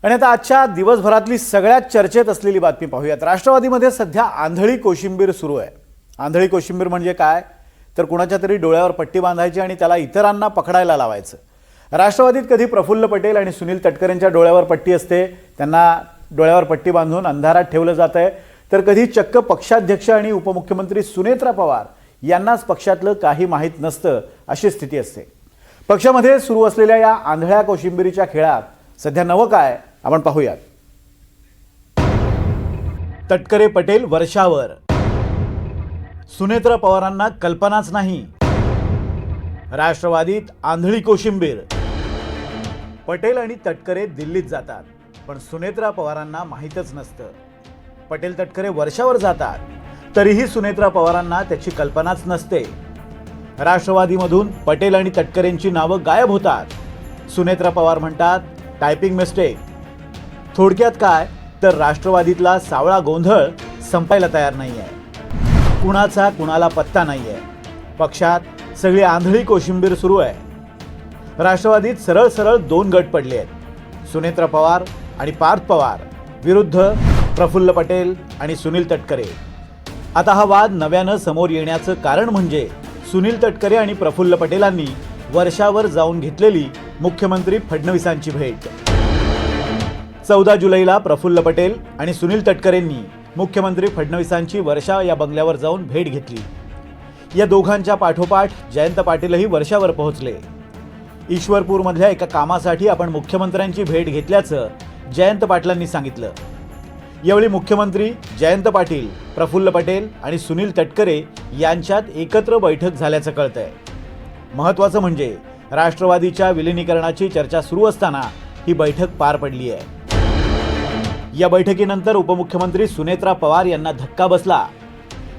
आणि आता आजच्या दिवसभरातली सगळ्यात चर्चेत असलेली बातमी पाहूयात। राष्ट्रवादीमध्ये सध्या आंधळी कोशिंबीर सुरू आहे। आंधळी कोशिंबीर म्हणजे काय तर कुणाच्या तरी डोळ्यावर पट्टी बांधायची आणि त्याला इतरांना पकडायला लावायचं। राष्ट्रवादीत कधी प्रफुल्ल पटेल आणि सुनील तटकरेंच्या डोळ्यावर पट्टी असते, त्यांना डोळ्यावर पट्टी बांधून अंधारात ठेवलं जातंय, तर कधी चक्क पक्षाध्यक्ष आणि उपमुख्यमंत्री सुनेत्रा पवार यांनाच पक्षातलं काही माहीत नसतं अशी स्थिती असते। पक्षामध्ये सुरू असलेल्या या आंधळ्या कोशिंबीरीच्या खेळात सध्या नवं काय आपण पाहूयात। तटकरे पटेल वर्षावर, सुनेत्रा पवारांना कल्पनाच नाही। राष्ट्रवादीत आंधळी कोशिंबीर। पटेल आणि तटकरे दिल्लीत जातात, पण सुनेत्रा पवारांना माहीतच नसतं। पटेल तटकरे वर्षावर जातात, तरीही सुनेत्रा पवारांना त्याची कल्पनाच नसते। राष्ट्रवादीमधून पटेल आणि तटकरेंची नावं गायब होतात। सुनेत्रा पवार म्हणतात टायपिंग मिस्टेक। थोडक्यात काय तर राष्ट्रवादीतला सावळा गोंधळ संपायला तयार नाहीये। कुणाचा कुणाला पत्ता नाहीये। पक्षात सगळी आंधळी कोशिंबीर सुरू आहे। राष्ट्रवादीत सरळ सरळ दोन गट पडले आहेत, सुनेत्रा पवार आणि पार्थ पवार विरुद्ध प्रफुल्ल पटेल आणि सुनील तटकरे। आता हा वाद नव्यानं समोर येण्याचं कारण म्हणजे सुनील तटकरे आणि प्रफुल्ल पटेलांनी वर्षावर जाऊन घेतलेली मुख्यमंत्री फडणवीसांची भेट। 14 जुलैला प्रफुल्ल पटेल आणि सुनील तटकरेंनी मुख्यमंत्री फडणवीसांची वर्षा या बंगल्यावर जाऊन भेट घेतली। या दोघांच्या पाठोपाठ जयंत पाटीलही वर्षावर पोहोचले। ईश्वरपूरमधल्या एका कामासाठी आपण मुख्यमंत्र्यांची भेट घेतल्याचं जयंत पाटलांनी सांगितलं। यावेळी मुख्यमंत्री, जयंत पाटील, प्रफुल्ल पटेल आणि सुनील तटकरे यांच्यात एकत्र बैठक झाल्याचं कळतंय। महत्त्वाचं म्हणजे राष्ट्रवादीच्या विलीनीकरणाची चर्चा सुरू असताना ही बैठक पार पडली आहे। या बैठकीनंतर उपमुख्यमंत्री सुनेत्रा पवार यांना धक्का बसला,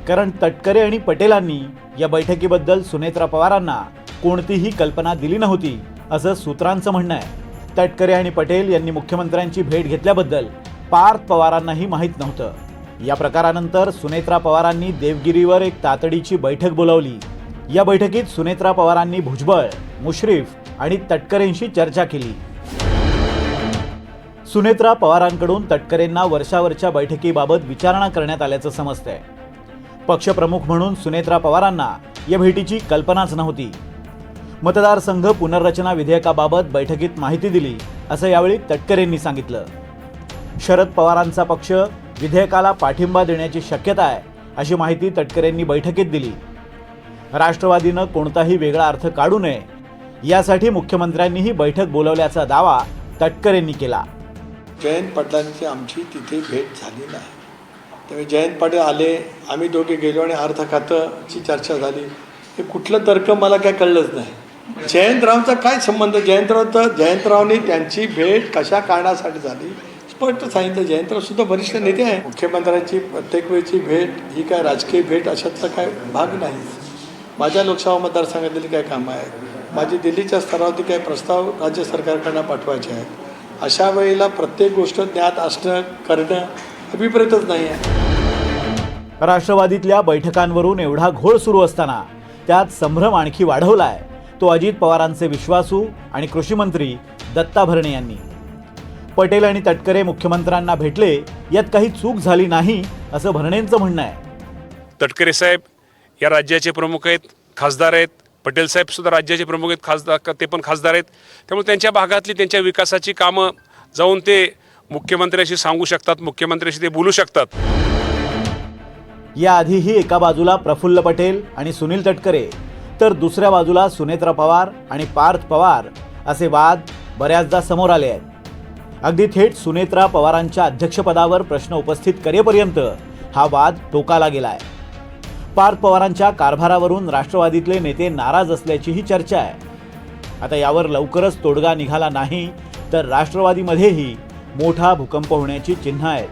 कारण तटकरे आणि पटेलांनी या बैठकीबद्दल सुनेत्रा पवारांना कोणतीही कल्पना दिली नव्हती असं सूत्रांचं म्हणणं आहे। तटकरे आणि पटेल यांनी मुख्यमंत्र्यांची भेट घेतल्याबद्दल पार्थ पवारांनाही माहीत नव्हतं। या प्रकारानंतर सुनेत्रा पवारांनी देवगिरीवर एक तातडीची बैठक बोलावली। या बैठकीत सुनेत्रा पवारांनी भुजबळ, मुश्रीफ आणि तटकरेंशी चर्चा केली। सुनेत्रा पवारांकडून तटकरेंना वर्षावरच्या बैठकीबाबत विचारणा करण्यात आल्याचं समजतंय। पक्षप्रमुख म्हणून सुनेत्रा पवारांना या भेटीची कल्पनाच नव्हती। मतदारसंघ पुनर्रचना विधेयकाबाबत बैठकीत माहिती दिली असं यावेळी तटकरेंनी सांगितलं। शरद पवारांचा पक्ष विधेयकाला पाठिंबा देण्याची शक्यता आहे अशी माहिती तटकरेंनी बैठकीत दिली। राष्ट्रवादीनं कोणताही वेगळा अर्थ काढू नये यासाठी मुख्यमंत्र्यांनी ही बैठक बोलवल्याचा दावा तटकरेंनी केला। जयंत पाटलांची आमची तिथे भेट झाली नाही, त्यामुळे जयंत पाटील आले, आम्ही दोघे गेलो आणि अर्थ खात्याची चर्चा झाली। हे कुठलं तर्क मला काय कळलंच नाही। जयंतरावचा काय संबंध? जयंतरावनी त्यांची भेट कशा कारणासाठी झाली स्पष्ट सांगितलं। जयंतराव सुद्धा वरिष्ठ नेते आहे। मुख्यमंत्र्यांची प्रत्येक वेळची भेट ही काय राजकीय भेट अशातला काय भाग नाही। माझ्या लोकसभा मतदारसंघातली काय कामं आहेत, माझी दिल्लीच्या स्तरावरती काय प्रस्ताव राज्य सरकारकडनं पाठवायचे आहेत। अशा वेळेला प्रत्येक गोष्ट ज्ञात असणं करणं अभिप्रेतच नाही आहे। राष्ट्रवादीतल्या बैठकांवरून एवढा घोळ सुरू असताना त्यात संभ्रम आणखी वाढवलाय तो अजित पवारांचे विश्वासू आणि कृषी मंत्री दत्ता भरणे यांनी। पटेल आणि तटकरे मुख्यमंत्र्यांना भेटले, यात काही चूक झाली नाही असं भरणेंचं म्हणणं आहे। तटकरे साहेब या राज्याचे प्रमुख आहेत, खासदार आहेत। पटेल साहेब सुद्धा राज्याचे प्रमुख आहेत, खासदार, ते पण खासदार आहेत। त्यामुळे त्यांच्या भागातली त्यांच्या विकासाची कामं जाऊन ते मुख्यमंत्र्यांशी सांगू शकतात, मुख्यमंत्र्यांशी ते बोलू शकतात। याआधीही एका बाजूला प्रफुल्ल पटेल आणि सुनील तटकरे तर दुसऱ्या बाजूला सुनेत्रा पवार आणि पार्थ पवार असे वाद बऱ्याचदा समोर आले आहेत। अगदी थेट सुनेत्रा पवारांच्या अध्यक्षपदावर प्रश्न उपस्थित करेपर्यंत हा वाद टोकाला गेलाय। पार्थ पवारांच्या कारभारावरून राष्ट्रवादीतले नेते नाराज असल्याचीही चर्चा आहे। आता यावर लवकरच तोडगा निघाला नाही तर राष्ट्रवादीमध्येही मोठा भूकंप होण्याची चिन्ह आहेत।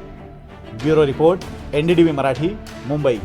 Bureau report, NDTV Marathi, Mumbai.